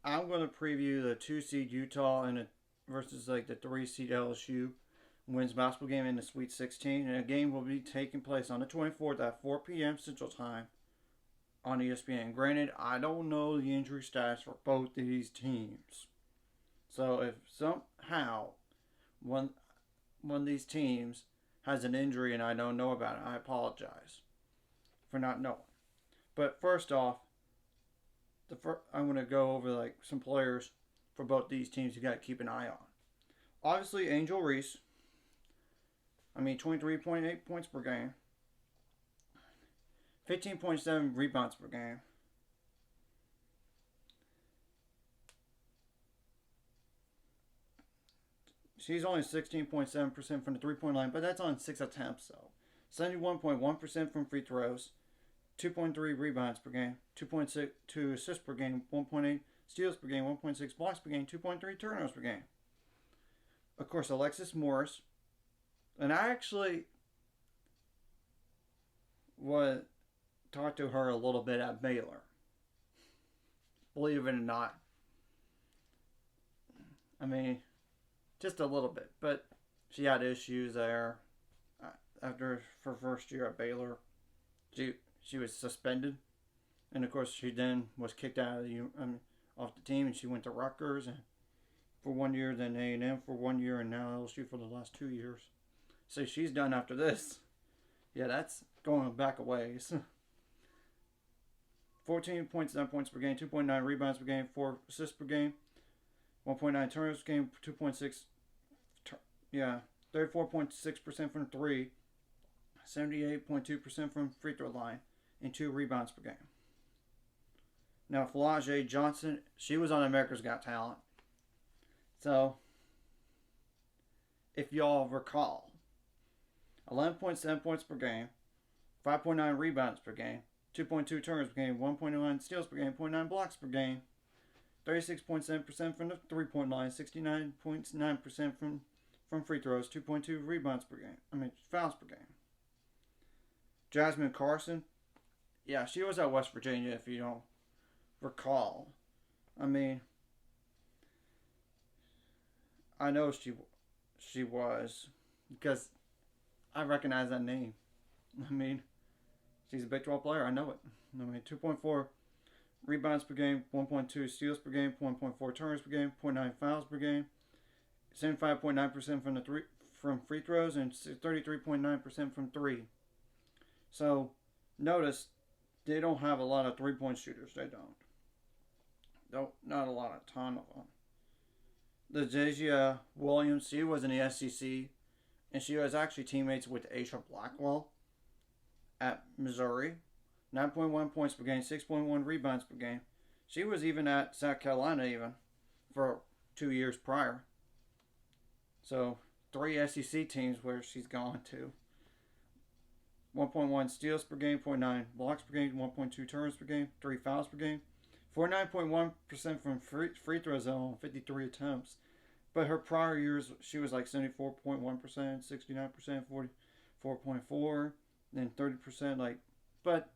I'm going to preview the 2 seed Utah versus like the 3 seed LSU women's basketball game in the Sweet 16, and the game will be taking place on the 24th at 4 p.m. Central Time on ESPN. Granted, I don't know the injury status for both of these teams, so if somehow one of these teams has an injury and I don't know about it, I apologize for not knowing. But first off, I'm going to go over like some players for both these teams you got to keep an eye on. Obviously, Angel Reese. 23.8 points per game, 15.7 rebounds per game. She's only 16.7% from the 3-point line, but that's on 6 attempts, so 71.1% from free throws, 2.3 rebounds per game, 2.2 assists per game, 1.8 steals per game, 1.6 blocks per game, 2.3 turnovers per game. Of course, Alexis Morris. And I actually would talk to her a little bit at Baylor. Believe it or not. Just a little bit. But she had issues there. After her first year at Baylor, she was suspended. And of course, she then was kicked out of off the team, and she went to Rutgers and for 1 year, then A&M for 1 year, and now LSU for the last 2 years. So she's done after this. Yeah, that's going back a ways. 14.7 points per game, 2.9 rebounds per game, 4 assists per game, 1.9 turnovers per game, 2.6. 34.6% from 3, 78.2% from free throw line, and 2 rebounds per game. Now, Flau'jae Johnson, she was on America's Got Talent. So, if y'all recall, 11.7 points per game, 5.9 rebounds per game, 2.2 turnovers per game, 1.9 steals per game, 0.9 blocks per game, 36.7% from the 3-point line, 69.9% from free throws, 2.2 rebounds per game. Fouls per game. Jasmine Carson, yeah, she was at West Virginia if you don't recall. I know she was because I recognize that name. She's a Big 12 player. I know it. 2.4 rebounds per game, 1.2 steals per game, 1.4 turnovers per game, 0.9 fouls per game, 75.9% from free throws, and 33.9% from 3. So notice they don't have a lot of 3-point shooters. They don't. Not a lot, a ton of them. The Ja'Zia Williams, she was in the SEC, and she was actually teammates with Aisha Blackwell at Missouri. 9.1 points per game, 6.1 rebounds per game. She was even at South Carolina for 2 years prior. So 3 SEC teams where she's gone to. 1.1 steals per game, 0.9 blocks per game, 1.2 turnovers per game, 3 fouls per game. 49.1% from free throw zone, 53 attempts. But her prior years, she was like 74.1%, 69%, 44.4%, then 30%. But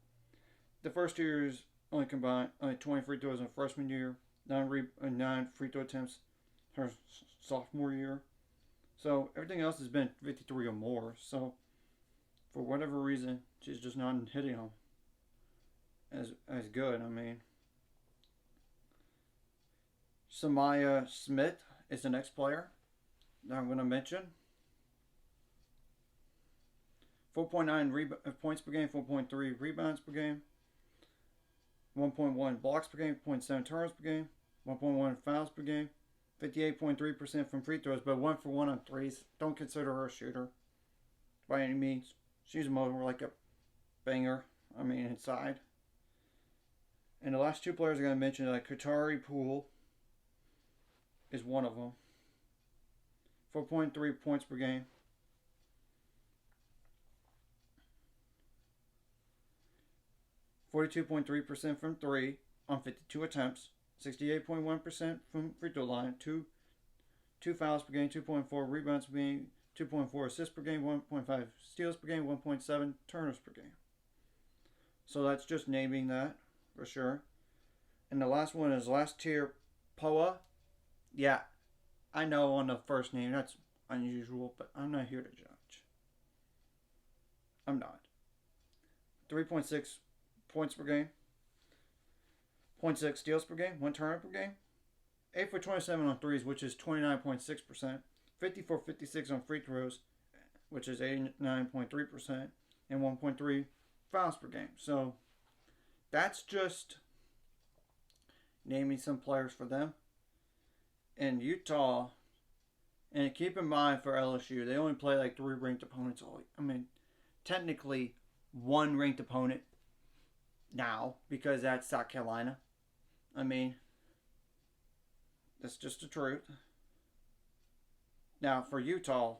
the first 2 years only 20 free throws in freshman year, 9 free throw attempts her sophomore year. So everything else has been 53 or more. So for whatever reason, she's just not hitting them as good. Samaya Smith is the next player that I'm going to mention. 4.9 points per game, 4.3 rebounds per game, 1.1 blocks per game, 0.7 turnovers per game, 1.1 fouls per game, 58.3% from free throws, but 1 for 1 on threes. Don't consider her a shooter by any means. She's more like a banger, inside. And the last 2 players I'm going to mention, Katari Poole is one of them. 4.3 points per game. 42.3% from 3 on 52 attempts. 68.1% from free throw line. 2 fouls per game, 2.4 rebounds per game, 2.4 assists per game, 1.5 steals per game, 1.7 turnovers per game. So that's just naming that for sure. And the last one is last tier Poa. Yeah, I know on the first name that's unusual, but I'm not here to judge. I'm not. 3.6 points per game. 0.6 steals per game. 1 turnover per game. 8 for 27 on threes, which is 29.6%. 50 for 56 on free throws, which is 89.3%. And 1.3 fouls per game. So that's just naming some players for them. In Utah, and keep in mind for LSU, they only play like 3 ranked opponents all. I mean, technically 1 ranked opponent now because that's South Carolina. I mean, that's just the truth. Now for Utah,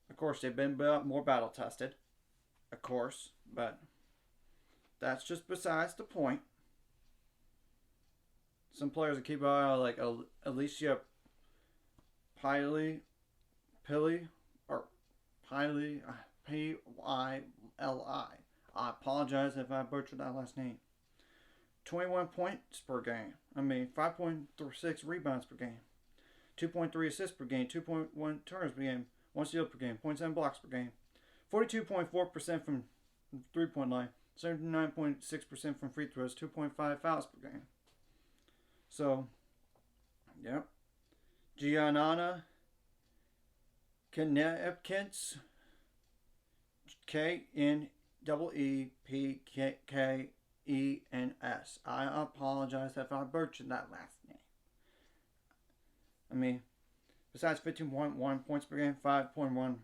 of course they've been more battle tested, of course, but that's just besides the point. Some players that keep an eye on, like Alicia Piley, or Piley, P-I-L-I. I apologize if I butchered that last name. 21 points per game. 5.6 rebounds per game. 2.3 assists per game. 2.1 turns per game. 1 steal per game. 0.7 blocks per game. 42.4% from 3-point line. 79.6% from free throws. 2.5 fouls per game. So, yep. Gianna Knepkins, Knepkens. I apologize if I butchered that last name. Besides 15.1 points per game, 5.1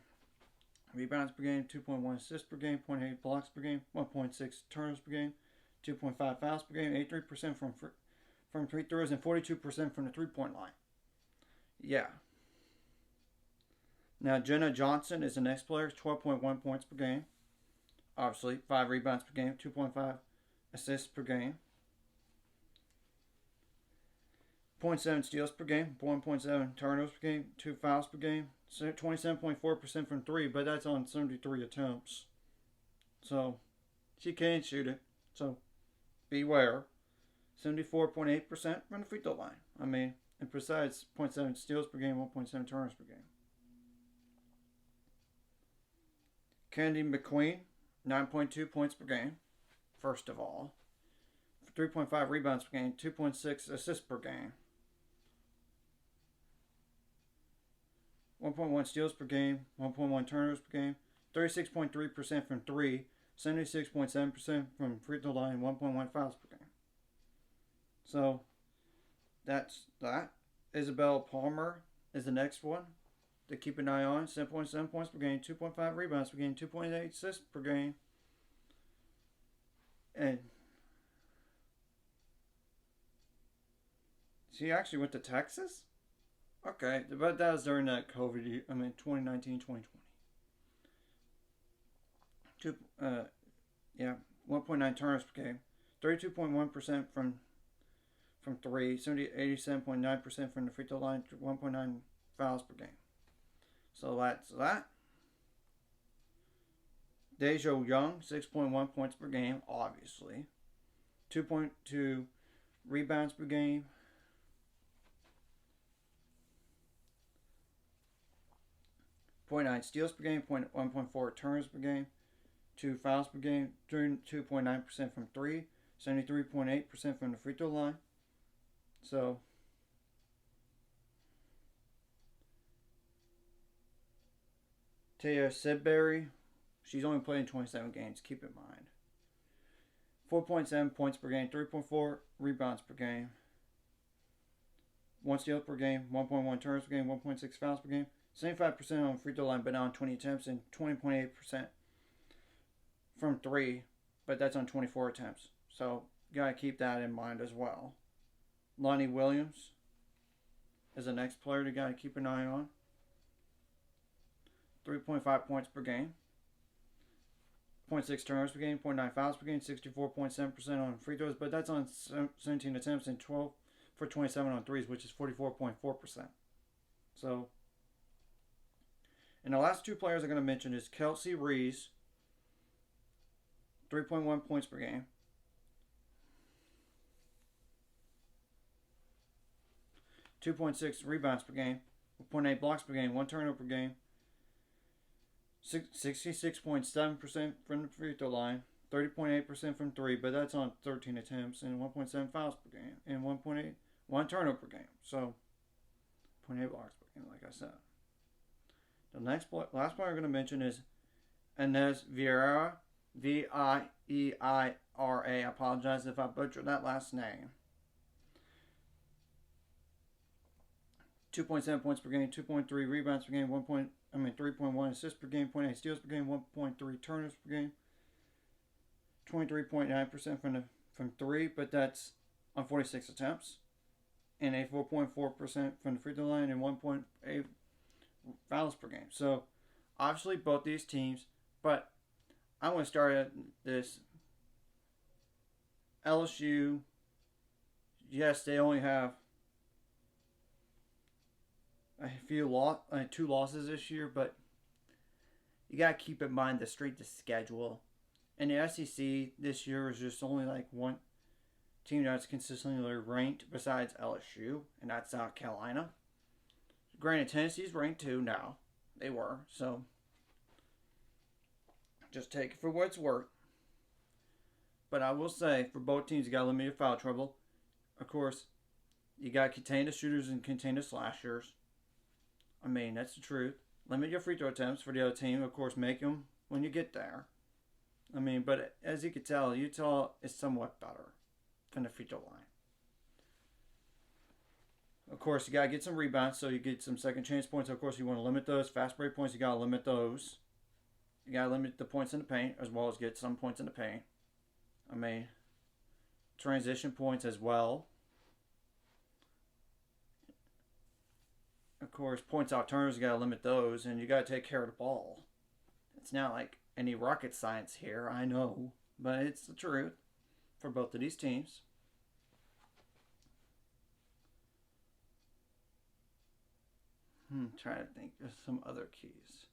rebounds per game, 2.1 assists per game, 0.8 blocks per game, 1.6 turnovers per game, 2.5 fouls per game, 83% from free throws, and 42% from the 3-point line. Yeah. Now, Jenna Johnson is the next player, 12.1 points per game. Obviously, 5 rebounds per game, 2.5 assists per game. 0.7 steals per game, 1.7 turnovers per game, 2 fouls per game, 27.4% from 3, but that's on 73 attempts. So, she can shoot it. So, beware. 74.8% from the free throw line. And besides 0.7 steals per game, 1.7 turnovers per game. Candy McQueen, 9.2 points per game, first of all. 3.5 rebounds per game, 2.6 assists per game. 1.1 steals per game, 1.1 turnovers per game. 36.3% from 3, 76.7% from free throw line, 1.1 fouls per game. So, that's that. Isabel Palmer is the next one to keep an eye on. 7.7 points per game, 2.5 rebounds per game, 2.8 assists per game. And she actually went to Texas? Okay, but that was during that COVID year. 2019, 2020. 1.9 turnovers per game. 32.1% from 3, 87.9% from the free throw line, 1.9 fouls per game. So that's that. Deja Young, 6.1 points per game, obviously. 2.2 rebounds per game. 0.9 steals per game, 1.4 turns per game, 2 fouls per game, 2.9% from 3, 73.8% from the free throw line. So, Taya Sidbury, she's only played in 27 games, keep in mind. 4.7 points per game, 3.4 rebounds per game, 1 steal per game, 1.1 turns per game, 1.6 fouls per game, 75% on free throw line, but now on 20 attempts, and 20.8% from 3, but that's on 24 attempts. So, you gotta keep that in mind as well. Lonnie Williams is the next player you gotta keep an eye on. 3.5 points per game. 0.6 turnovers per game, 0.9 fouls per game, 64.7% on free throws, but that's on 17 attempts and 12 for 27 on threes, which is 44.4%. So, and the last 2 players I'm going to mention is Kelsey Rees, 3.1 points per game. 2.6 rebounds per game, 1.8 blocks per game, 1 turnover per game, 66.7% from the free throw line, 30.8% from 3, but that's on 13 attempts, and 1.7 fouls per game, and 1 turnover per game. So, 0.8 blocks per game, like I said. The last player I'm going to mention is Inez Vieira, Vieira. I apologize if I butchered that last name. 2.7 points per game, 2.3 rebounds per game, 3.1 assists per game, 0.8 steals per game, 1.3 turnovers per game, 23.9% from 3, but that's on 46 attempts, and a 4.4% from the free throw line and 1.8 fouls per game. So obviously both these teams, but I want to start at this. LSU, yes, they only have two losses this year, but you got to keep in mind the strength of schedule. And the SEC this year is just only like one team that's consistently ranked besides LSU, and that's South Carolina. Granted, Tennessee's ranked 2 now. They were, so just take it for what it's worth. But I will say, for both teams, you got to limit your foul trouble. Of course, you got to contain the shooters and contain the slashers. I mean, that's the truth. Limit your free throw attempts for the other team. Of course, make them when you get there. I mean, but as you can tell, Utah is somewhat better from the free throw line. Of course, you got to get some rebounds, so you get some second chance points. Of course, you want to limit those. Fast break points, you got to limit those. You got to limit the points in the paint, as well as get some points in the paint. I mean, transition points as well. Of course, points out turnovers, you got to limit those, and you got to take care of the ball. It's not like any rocket science here, I know, but it's the truth for both of these teams. Trying to think of some other keys.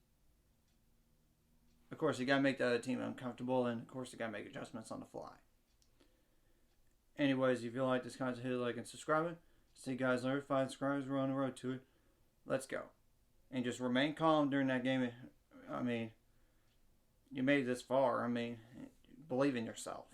Of course, you got to make the other team uncomfortable, and of course, you got to make adjustments on the fly. Anyways, if you like this content, hit like and subscribe. See you guys later. 5 subscribers, we're on the road to it. Let's go. And just remain calm during that game. I mean, you made it this far. I mean, believe in yourself.